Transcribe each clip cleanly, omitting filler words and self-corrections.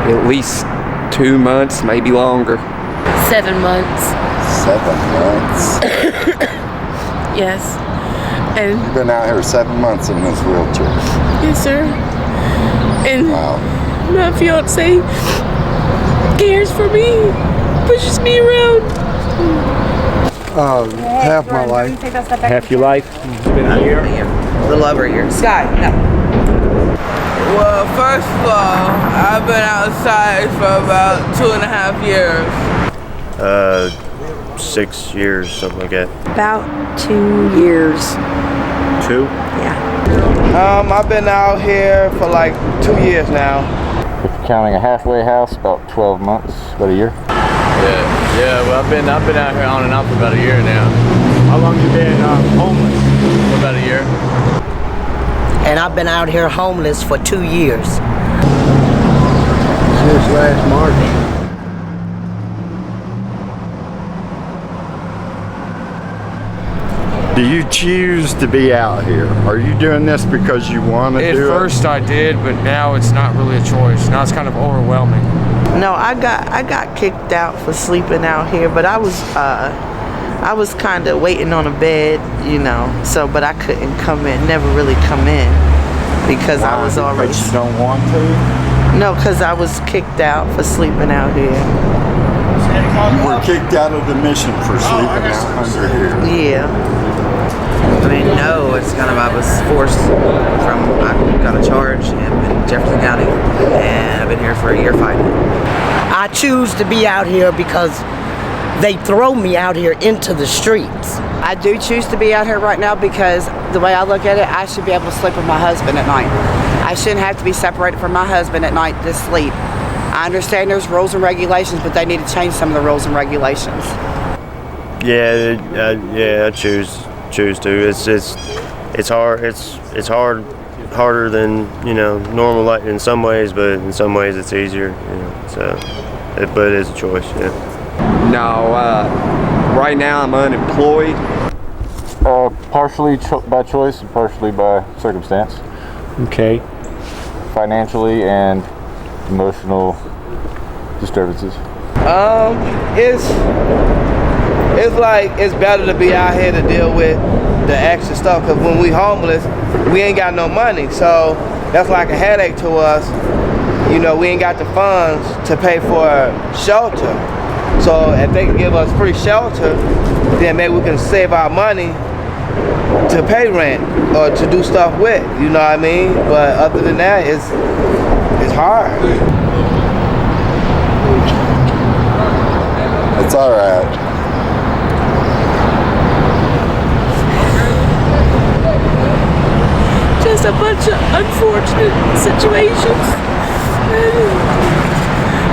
at least 2 months, maybe longer. 7 months. 7 months? Yes. And You've been out here 7 months in this wheelchair. yes, sir. And Wow. my fiance cares for me, pushes me around. Half my life. Half your life? Been out here? A little over a year. Sky, no. Well, first of all, I've been outside for about 2.5 years. 6 years, something like that. About 2 years. 2? Yeah. I've been out here for like 2 years now. If you're counting a halfway house, about 12 months, about a year. Yeah. Well, I've been out here on and off for about a year now. How long you been homeless? For about a year. And I've been out here homeless for 2 years. Since last March. Do you choose to be out here? Are you doing this because you want to do it? At first I did, but now it's not really a choice. Now it's kind of overwhelming. No, I got kicked out for sleeping out here, but I was kind of waiting on a bed, you know. So, but I couldn't come in, never really come in because I was already. Because you don't want to? No, because I was kicked out for sleeping out here. You were kicked out of the mission for sleeping out under here. Yeah. I mean, no, it's kind of, I was forced I got a charge in Jefferson County, and I've been here for a year fighting. I choose to be out here because they throw me out here into the streets. I do choose to be out here right now because the way I look at it, I should be able to sleep with my husband at night. I shouldn't have to be separated from my husband at night to sleep. I understand there's rules and regulations, but they need to change some of the rules and regulations. Yeah, I choose to. It's hard. It's harder than normal life in some ways, but in some ways it's easier. But it's a choice. Yeah. No, right now I'm unemployed. Partially by choice and partially by circumstance. Okay. Financially and emotional disturbances. It's like it's better to be out here to deal with the extra stuff, because when we homeless, we ain't got no money, so that's like a headache to us. We ain't got the funds to pay for shelter. So if they can give us free shelter, then maybe we can save our money to pay rent or to do stuff with, you know what I mean? But other than that, it's hard. It's all right. Just a bunch of unfortunate situations that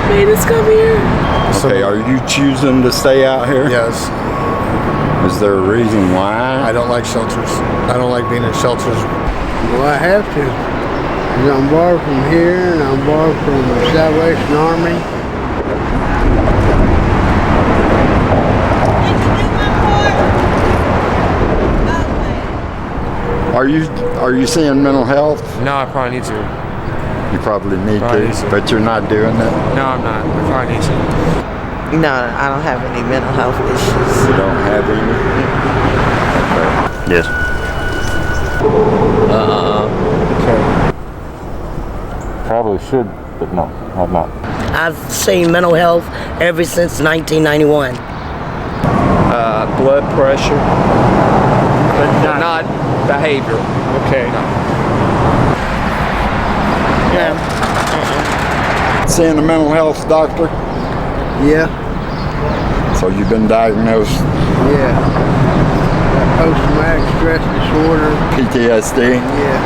made us come here. Okay, are you choosing to stay out here? Yes. Is there a reason why? I don't like shelters. I don't like being in shelters. Well, I have to. 'Cause I'm borrowed from here and I'm borrowed from the Salvation Army. Are you seeing mental health? No, I probably need to. You probably need Probably need to, to. but you're not doing it. No, I'm not. I probably need to. No, I don't have any mental health issues. You don't have any? Yes. Probably should, but no, I'm not. I've seen mental health ever since 1991. Blood pressure, but not behavioral. Okay. Seeing a mental health doctor? Yeah. So you've been diagnosed Yeah. Post-traumatic stress disorder. PTSD? Yeah.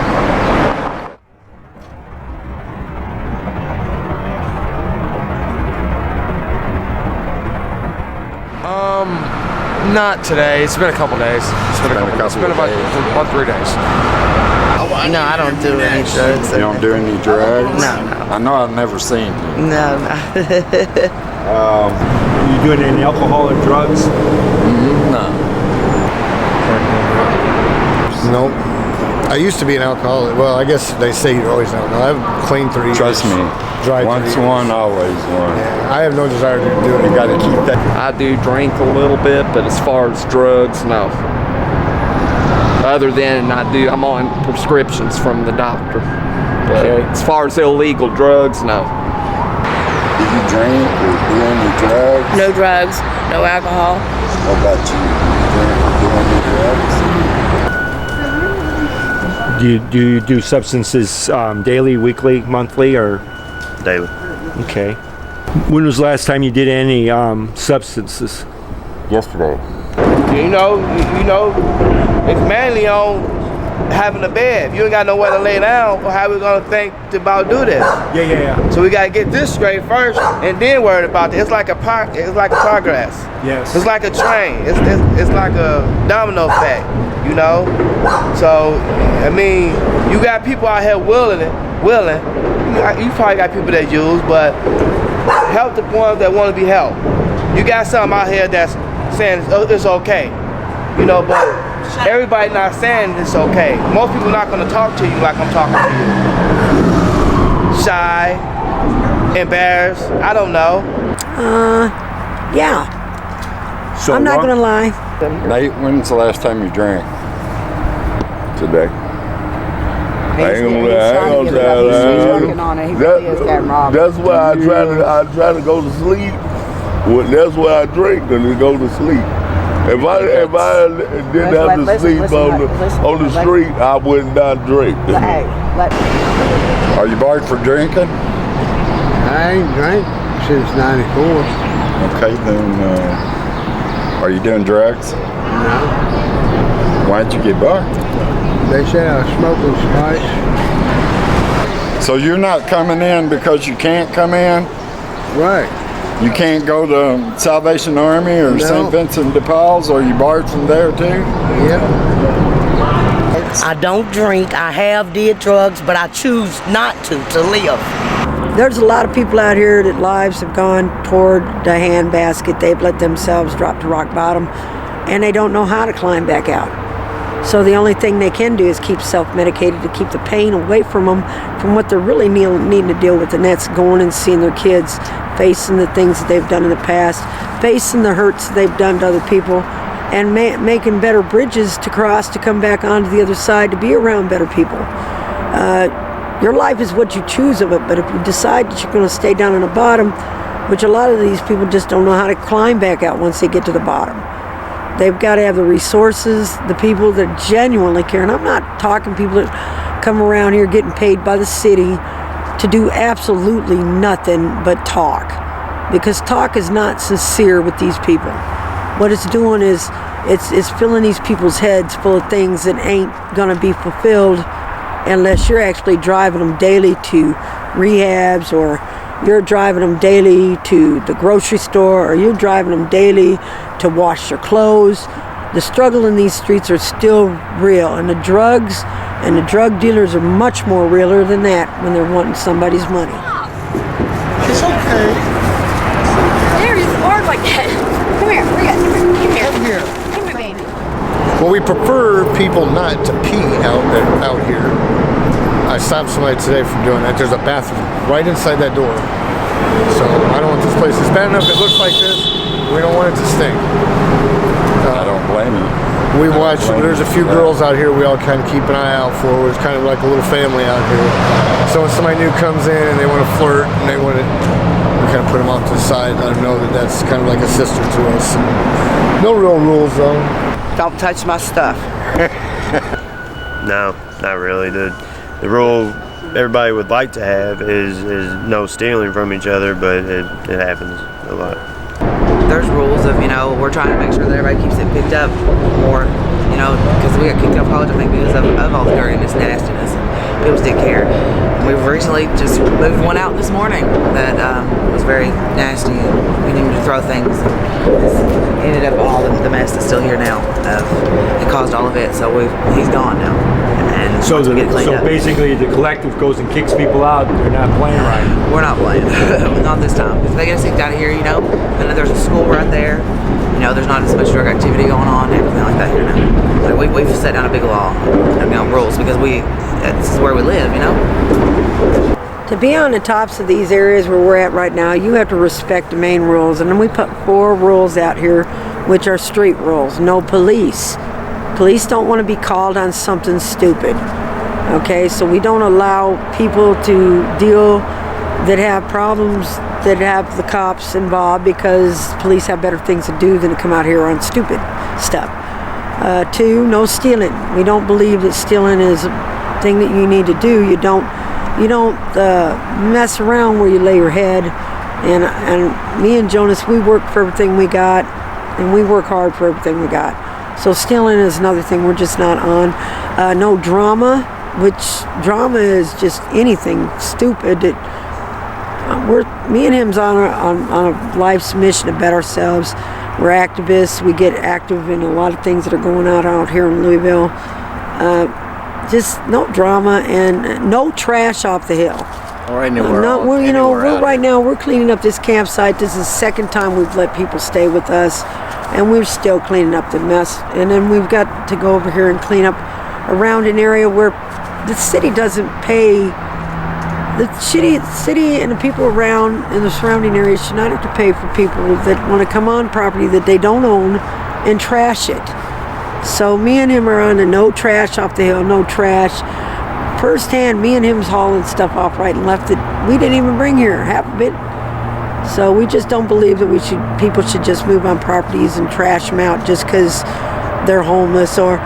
Not today. It's been a couple days. It's been about 3 days. No, I don't do any drugs. You don't do any drugs? No. I know I've never seen you. No. You doing any alcohol or drugs? Nope. I used to be an alcoholic. Well, I guess they say you're always an alcoholic. I've cleaned 3 years. Trust me. drive. Once one, always one. I have no desire to do it. You got to keep that. I do drink a little bit, but as far as drugs, no. Other than I'm on prescriptions from the doctor. But as far as illegal drugs, no. Do you drink or do any drugs? No drugs, no alcohol. What about you? Do you drink or do any drugs? Do you do substances daily, weekly, monthly, or daily? Okay. When was the last time you did any substances? Yesterday. You know, it's mainly on having a bed. If you ain't got nowhere to lay down, how we gonna think about do this? Yeah. So we gotta get this straight first, and then worry about it. It's like a progress. Yes. It's like a train. It's like a domino effect. You know. So I mean, you got people out here willing. You probably got people that use, but help the ones that want to be helped. You got some out here that's saying it's okay, you know, but everybody not saying it's okay. Most people not gonna talk to you like I'm talking to you. Shy, embarrassed, I don't know. Yeah. So I'm not gonna lie. Nate, when's the last time you drank? Today. He's working on it. He really is getting robbed. That's why I try to go to sleep. Well, that's why I drink, to go to sleep. If I didn't have to sleep on the street, I would not drink. Are you barred for drinking? I ain't drank since '94. Okay, then are you doing drugs? No. Why'd you get barred? They said I was smoking spice. So you're not coming in because you can't come in? Right. You can't go to Salvation Army or St. Vincent de Paul's, or you barred from there too? Yep. I don't drink. I have did drugs, but I choose not to live. There's a lot of people out here that lives have gone toward the handbasket. They've let themselves drop to rock bottom, and they don't know how to climb back out. So the only thing they can do is keep self-medicated to keep the pain away from them, from what they're really needing to deal with, and that's going and seeing their kids, facing the things that they've done in the past, facing the hurts they've done to other people, and making better bridges to cross to come back onto the other side to be around better people. Your life is what you choose of it, but if you decide that you're going to stay down on the bottom, which a lot of these people just don't know how to climb back out once they get to the bottom. They've got to have the resources, the people that genuinely care. And I'm not talking people that come around here getting paid by the city to do absolutely nothing but talk. Because talk is not sincere with these people. What it's doing is it's filling these people's heads full of things that ain't gonna be fulfilled unless you're actually driving them daily to rehabs, or you're driving them daily to the grocery store, or you're driving them daily to wash their clothes. The struggle in these streets are still real, and the drugs and the drug dealers are much more realer than that when they're wanting somebody's money. It's okay. There is hard like that. Come here, Rhea. Come here. Come here, baby. Well, we prefer people not to pee out here. I stopped somebody today from doing that. There's a bathroom right inside that door. So I don't want this place. It's bad enough it looks like this. We don't want it to stink. I don't blame you. We watch. There's a few girls out here we all kind of keep an eye out for. It's kind of like a little family out here. So when somebody new comes in and they want to flirt and they want to, we kind of put them off to the side, let them know that that's kind of like a sister to us. No real rules though. Don't touch my stuff. No, not really. The rule everybody would like to have is no stealing from each other, but it happens a lot. There's rules of, we're trying to make sure that everybody keeps it picked up more, because we got kicked off college, I think, because of all the dirtiness, nastiness, and people just didn't care. And we've recently just moved one out this morning that was very nasty, and we needed to throw things, and it's ended up all the mess that's still here now. It caused all of it, so he's gone now. And So basically the collective goes and kicks people out. They're not playing right. We're not playing. Not this time. If they get us kicked out of here, and then there's a school right there, there's not as much drug activity going on, everything like that here now. Like we've set down a big law, rules, because this is where we live, To be on the tops of these areas where we're at right now, you have to respect the main rules. And then we put 4 rules out here, which are street rules. No police. Police don't want to be called on something stupid. Okay, so we don't allow people to deal that have problems that have the cops involved, because police have better things to do than to come out here on stupid stuff. 2, no stealing. We don't believe that stealing is a thing that you need to do. You don't mess around where you lay your head. And me and Jonas, we work for everything we got, and we work hard for everything we got. So stealing is another thing we're just not on. No drama, which drama is just anything stupid that me and him's on a life's mission to better ourselves. We're activists. We get active in a lot of things that are going on out here in Louisville. Just no drama and no trash off the hill. Right now, right now we're cleaning up this campsite. This is the second time we've let people stay with us, and we're still cleaning up the mess. And then we've got to go over here and clean up around an area where the city doesn't pay. The city and the people around in the surrounding areas should not have to pay for people that want to come on property that they don't own and trash it. So me and him are on the no trash off the hill, no trash. Firsthand, me and him's hauling stuff off right and left that we didn't even bring here, half of it. So we just don't believe that people should just move on properties and trash them out just because they're homeless or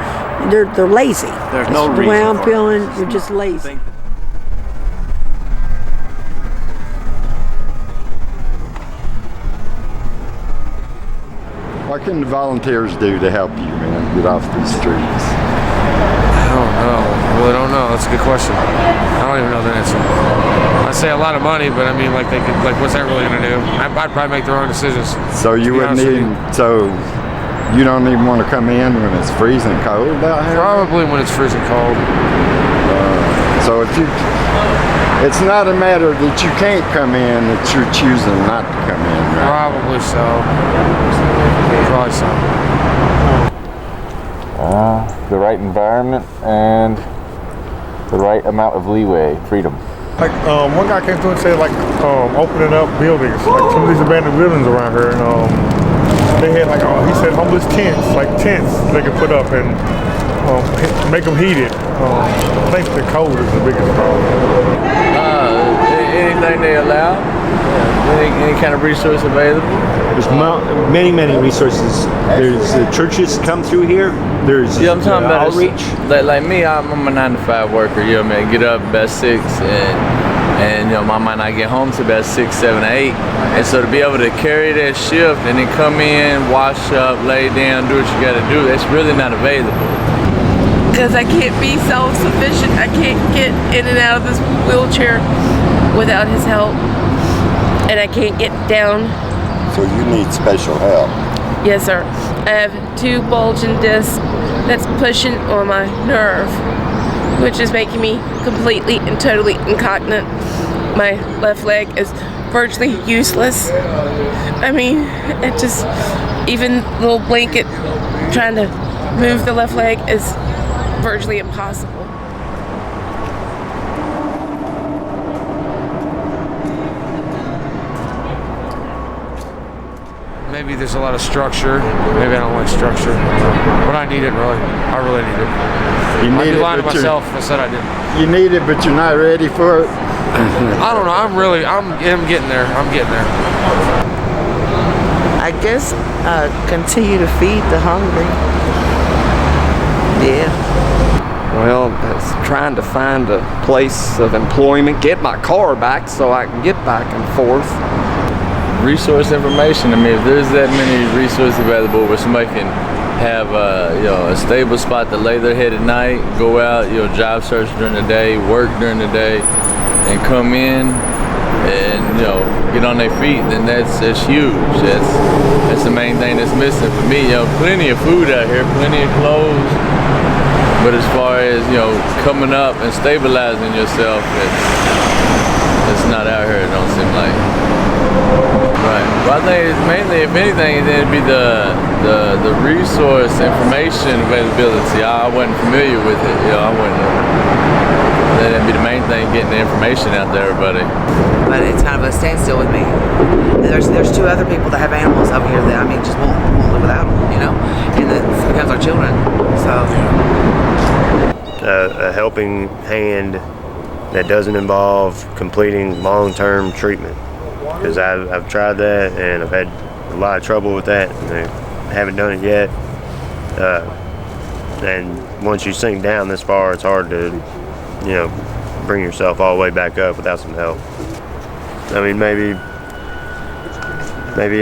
they're lazy. There's no reason. The way I'm feeling, you're just lazy. What can the volunteers do to help you, man, get off these streets? I don't know. I really don't know. That's a good question. I don't even know the answer. I say a lot of money, but I mean, what's that really gonna do? I'd probably make the wrong decisions. So you wouldn't even. So you don't even want to come in when it's freezing cold out here? Probably when it's freezing cold. So it's not a matter that you can't come in, that you're choosing not to come in, right? Probably so. Probably so. The right environment and the right amount of leeway, freedom. Like one guy came through and said opening up buildings, like some of these abandoned buildings around here, and they had he said homeless tents, like tents they could put up and make them heated. I think the cold is the biggest problem. Anything they allow, any kind of resource available. There's many resources. There's churches come through here. There's I'm talking about outreach. Like me, I'm a 9-to-5 worker. You know what I mean? Get up about 6 and I might not get home till about 6, 7, 8. And so to be able to carry that shift and then come in, wash up, lay down, do what you got to do, that's really not available. Because I can't be self-sufficient. I can't get in and out of this wheelchair without his help. And I can't get down. So you need special help. Yes, sir. I have 2 bulging discs that's pushing on my nerve, which is making me completely and totally incontinent. My left leg is virtually useless. I mean, it just, even little blanket trying to move the left leg is virtually impossible. Maybe there's a lot of structure. Maybe I don't like structure. But I need it, really. I really need it. I'd be lying to myself if I said I didn't. You need it, but you're not ready for it? I don't know. I'm getting there. I'm getting there. I guess continue to feed the hungry. Yeah. Well, it's trying to find a place of employment, get my car back so I can get back and forth. Resource information. I mean, if there's that many resources available where somebody can have a stable spot to lay their head at night, go out, job search during the day, work during the day, and come in and get on their feet, then that's huge. That's the main thing that's missing for me. Plenty of food out here, plenty of clothes, but as far as coming up and stabilizing yourself, it's not out here. It don't seem like. Right. Well, I think it's mainly, if anything, it'd be the resource information availability. I wasn't familiar with it. I wouldn't. That'd be the main thing, getting the information out to everybody. But it's kind of a standstill with me. There's two other people that have animals over here that just won't live without them, and it becomes our children. So a helping hand that doesn't involve completing long-term treatment, because I've tried that and I've had a lot of trouble with that, and I haven't done it yet. And once you sink down this far, it's hard to bring yourself all the way back up without some help. I mean, maybe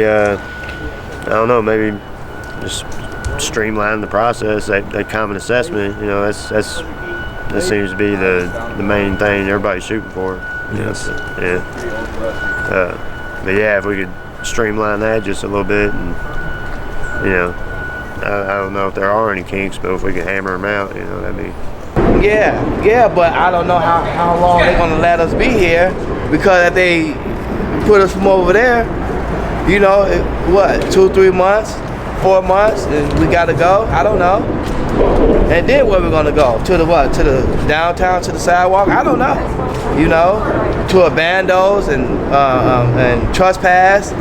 I don't know, maybe just streamline the process, that common assessment, that seems to be the main thing everybody's shooting for. Yes. But yeah, if we could streamline that just a little bit, and I don't know if there are any kinks, but if we could hammer them out, that'd be. Yeah, but I don't know how long they're gonna let us be here, because if they put us from over there, 2-3 months, 4 months, and we gotta go. I don't know. And then where we're gonna go? To the what? To the downtown, to the sidewalk? I don't know. To abandos and trespass.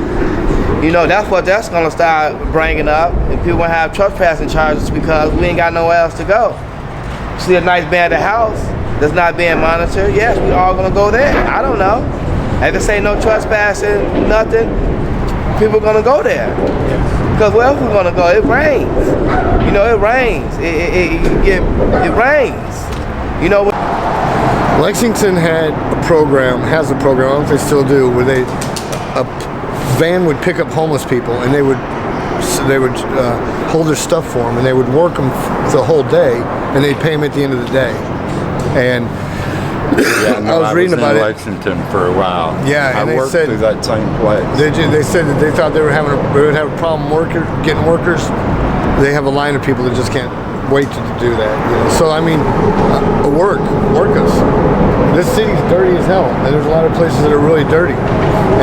That's gonna start bringing up, and people gonna have trespassing charges because we ain't got nowhere else to go. See a nice abandoned house that's not being monitored. Yes, we all gonna go there. I don't know. If they say no trespassing, nothing, people gonna go there. Because where else we gonna go? It rains. It rains. It rains. Lexington has a program, I don't know if they still do, where a van would pick up homeless people, and they would hold their stuff for them, and they would work them the whole day, and they'd pay them at the end of the day. And I was reading about it. Lexington for a while. Yeah, and I worked through that same place. They said that they thought they would have a problem getting workers. They have a line of people that just can't wait to do that. So work us. This city's dirty as hell, and there's a lot of places that are really dirty,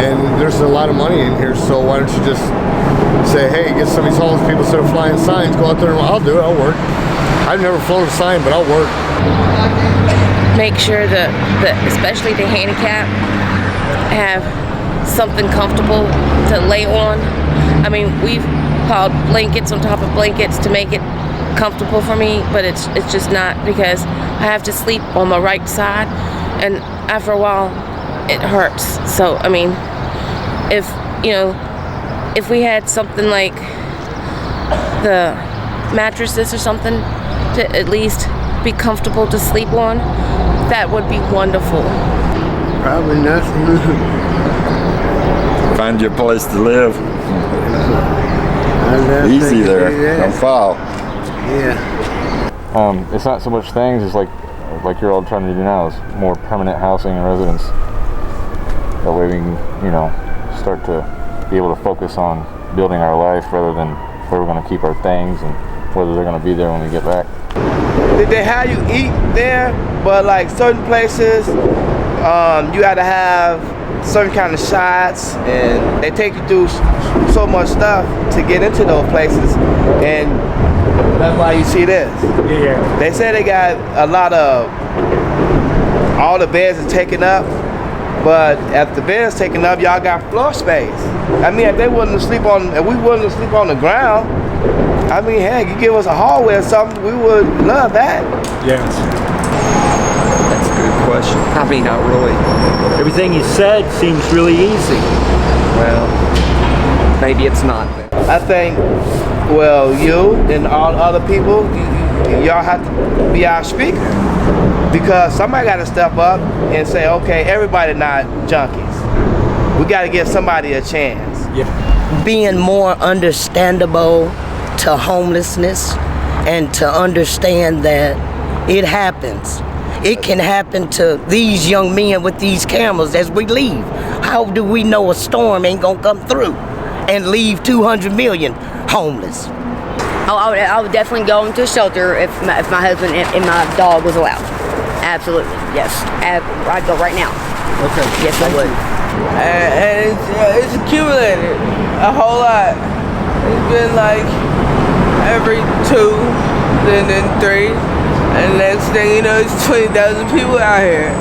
and there's a lot of money in here. So why don't you just say, hey, get some of these homeless people, instead of flying signs, go out there and I'll do it. I'll work. I've never flown a sign, but I'll work. Make sure that especially the handicapped have something comfortable to lay on. We've piled blankets on top of blankets to make it comfortable for me, but it's just not, because I have to sleep on my right side, and after a while it hurts. So if we had something like the mattresses or something to at least be comfortable to sleep on, that would be wonderful. Probably nothing. Find your place to live. Easy there. Don't fall. Yeah. It's not so much things, it's like you're all trying to do now, is more permanent housing and residence. That way we can, start to be able to focus on building our life rather than where we're going to keep our things and whether they're going to be there when we get back. They have you eat there, but like certain places, you got to have certain kind of shots, and they take you through so much stuff to get into those places, and that's why you see this. Yeah. They say they got a lot of, all the beds are taken up, but if the bed's taken up, y'all got floor space. If they wouldn't sleep if we wouldn't sleep on the ground, heck, you give us a hallway or something, we would love that. Yes. That's a good question. Not really. Everything you said seems really easy. Well, maybe it's not. I think, you and all other people, y'all have to be our speaker, because somebody got to step up and say, okay, everybody not junkies. We got to give somebody a chance. Yeah. Being more understandable to homelessness, and to understand that it happens. It can happen to these young men with these cameras as we leave. How do we know a storm ain't gonna come through and leave 200 million homeless? I would definitely go into a shelter if my husband and my dog was allowed. Absolutely, yes. I'd go right now. Okay. Yes, I would. And it's accumulated a whole lot. It's been like every 2, then 3, and next thing you know, it's 20,000 people out here.